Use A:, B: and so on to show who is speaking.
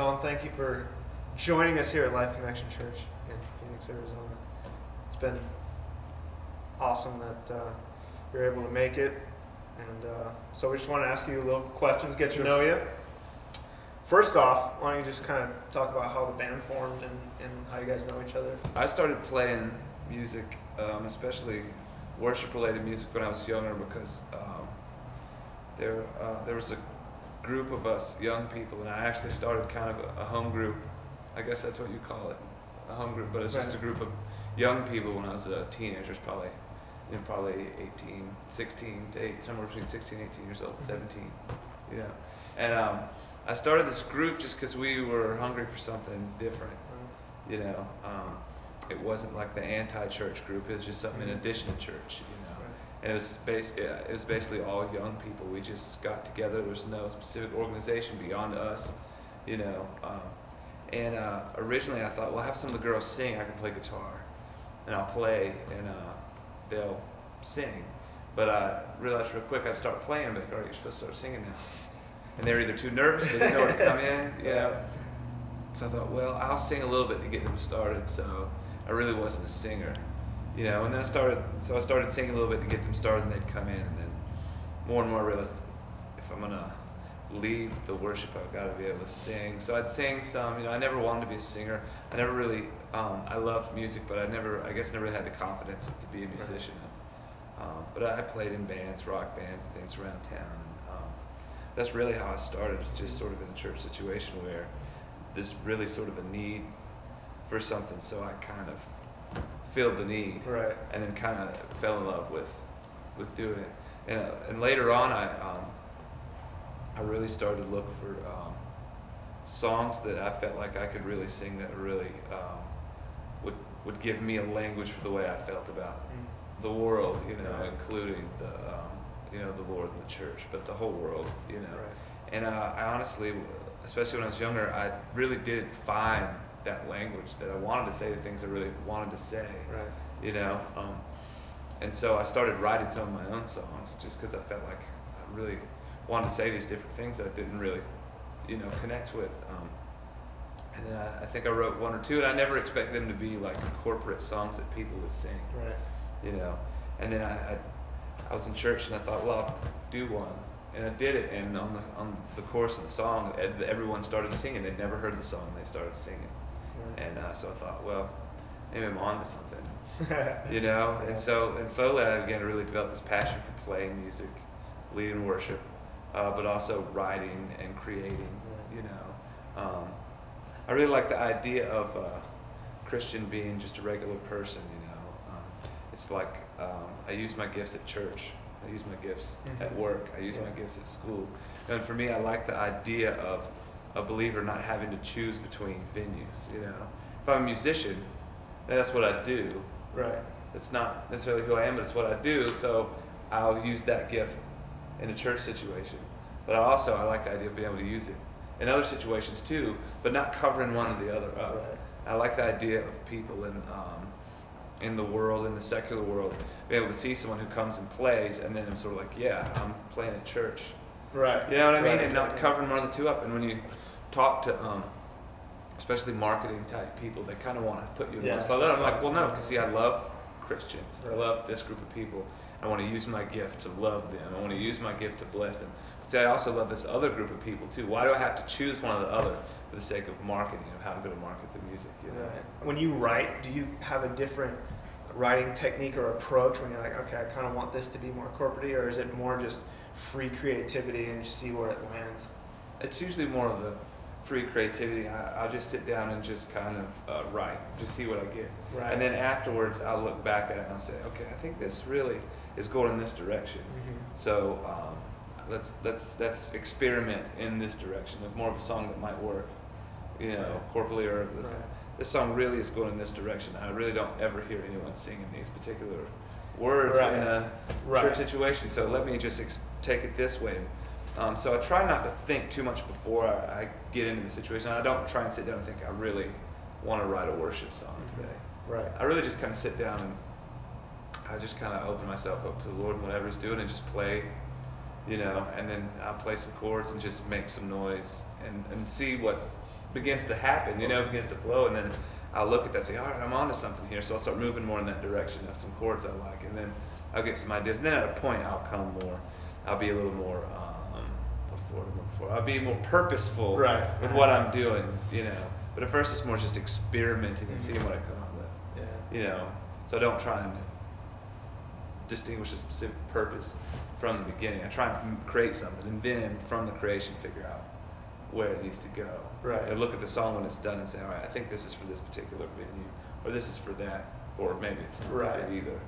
A: John, thank you for joining us here at Life Connection Church in Phoenix, Arizona. It's been awesome that you're able to make it. And so we just want to ask you a little questions, get to know you. First off, why don't you just kind of talk about how the band formed and how you guys know each other?
B: I started playing music, especially worship-related music, when I was younger because there was a group of us young people, and I actually started kind of a home group. I guess that's what you call it, a home group, but it's just a group of young people when I was a teenager, probably 18, 16 to 8, somewhere between 16 and 18 years old, 17, And I started this group just because we were hungry for something different, It wasn't like the anti-church group, it was just something in addition to church, And it was basically all young people. We just got together. There was no specific organization beyond us, And originally I thought, well, I'll have some of the girls sing. I can play guitar, and I'll play, and they'll sing. But I realized real quick I'd start playing, but all right, you're supposed to start singing now. And they were either too nervous, they didn't know where to come in, So I thought, well, I'll sing a little bit to get them started. So I really wasn't a singer. And then I started singing a little bit to get them started, and they'd come in, and then more and more I realized if I'm gonna lead the worship, I've got to be able to sing. So I'd sing some. I never wanted to be a singer. I never really. I loved music, but I guess never really had the confidence to be a musician. But I played in bands, rock bands, and things around town. That's really how I started. It's just sort of in a church situation where there's really sort of a need for something, so I kind of filled the need, and then kind of fell in love with doing it. And later on, I really started to look for songs that I felt like I could really sing that really would give me a language for the way I felt about the world, including the Lord and the church, but the whole world, And I honestly, especially when I was younger, I really didn't find that language that I wanted to say the things I really wanted to say, and so I started writing some of my own songs just because I felt like I really wanted to say these different things that I didn't really, connect with. And then I think I wrote one or two, and I never expected them to be like corporate songs that people would sing, And then I was in church, and I thought, well, I'll do one. And I did it, and on the chorus of the song, everyone started singing. They'd never heard the song, and they started singing. And so I thought, well, maybe I'm on to something, And slowly I began to really develop this passion for playing music, leading worship, but also writing and creating, I really like the idea of a Christian being just a regular person, It's like I use my gifts at church. I use my gifts at work. I use my gifts at school. And for me, I like the idea of a believer not having to choose between venues, If I'm a musician, that's what I do. It's not necessarily who I am, but it's what I do, so I'll use that gift in a church situation. But I like the idea of being able to use it in other situations too, but not covering one or the other up. I like the idea of people in the world, in the secular world, being able to see someone who comes and plays, and then I'm sort of like, yeah, I'm playing at church. You know what I mean? And not covering one of the two up. And when you talk to, especially marketing type people, they kind of want to put you in one slot. I'm like, well, no, because see, I love Christians. I love this group of people. I want to use my gift to love them. I want to use my gift to bless them. But see, I also love this other group of people too. Why do I have to choose one or the other for the sake of marketing, of how I'm going to market the music?
A: When you write, do you have a different writing technique or approach when you're like, okay, I kind of want this to be more corporate, or is it more just free creativity and just see where it lands?
B: It's usually more of the free creativity. I'll just sit down and just kind of write, just see what I get. And then afterwards, I'll look back at it and I'll say, okay, I think this really is going in this direction. So let's experiment in this direction of more of a song that might work, corporately, or this song really is going in this direction. I really don't ever hear anyone singing these particular words in a church situation, so let me just take it this way. So I try not to think too much before I get into the situation. I don't try and sit down and think, I really want to write a worship song today. I really just kind of sit down and I just kind of open myself up to the Lord and whatever He's doing, and just play, and then I'll play some chords and just make some noise and see what begins to happen, you know, begins to flow, and then I'll look at that and say, all right, I'm onto something here, so I'll start moving more in that direction of some chords I like, and then I'll get some ideas, and then at a point I'll be a little more, what's the word I'm looking for? I'll be more purposeful with what I'm doing, you know, but at first it's more just experimenting and seeing what I come up with, you know, so I don't try and distinguish a specific purpose from the beginning. I try and create something, and then from the creation figure out where it needs to go.
A: Right.
B: And look at the song when it's done and say, all right, I think this is for this particular venue, or this is for that, or maybe it's not
A: Right.
B: fit either.